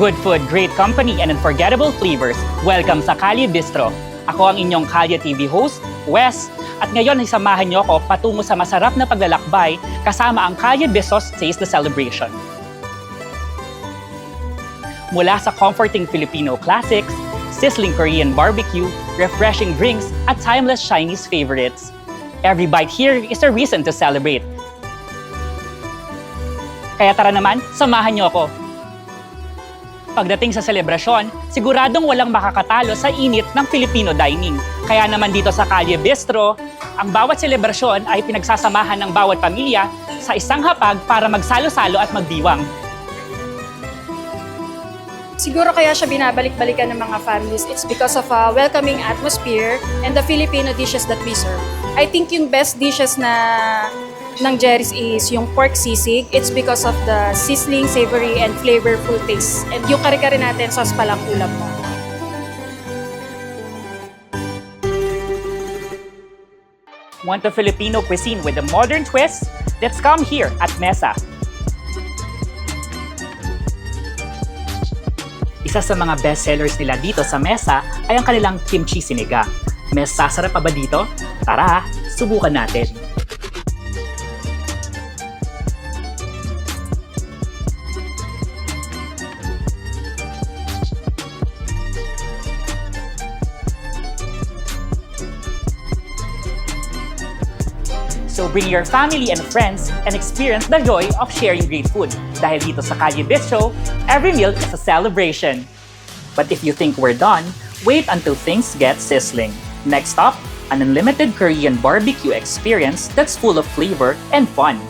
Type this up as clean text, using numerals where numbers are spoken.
Good food, great company, and unforgettable flavors. Welcome sa Kalye Bistro. Ako ang inyong Kalye TV host, Wes. At ngayon ay samahan niyo ako patungo sa masarap na paglalakbay kasama ang Kalye Bistro's Taste the Celebration. Mula sa comforting Filipino classics, sizzling Korean barbecue, refreshing drinks, at timeless Chinese favorites. Every bite here is a reason to celebrate. Kaya tara naman, samahan niyo ako. Pagdating sa selebrasyon, siguradong walang makakatalo sa init ng Filipino dining. Kaya naman dito sa Kalye Bistro, ang bawat selebrasyon ay pinagsasamahan ng bawat pamilya sa isang hapag para magsalo-salo at magdiwang. Siguro kaya siya binabalik-balikan ng mga families, it's because of a welcoming atmosphere and the Filipino dishes that we serve. I think yung best dishes ng Jerry's is yung pork sisig. It's because of the sizzling, savory, and flavorful taste. And yung kare-kare natin, sauce pa lang ulam mo. Want a Filipino cuisine with a modern twist? Let's come here at Mesa. Isa sa mga best sellers nila dito sa Mesa ay ang kanilang kimchi sinigang. May sasarap pa ba dito? Tara, subukan natin. So bring your family and friends and experience the joy of sharing great food. Dahil dito sa Kalye Bistro, every meal is a celebration. But if you think we're done, wait until things get sizzling. Next up, an unlimited Korean barbecue experience that's full of flavor and fun.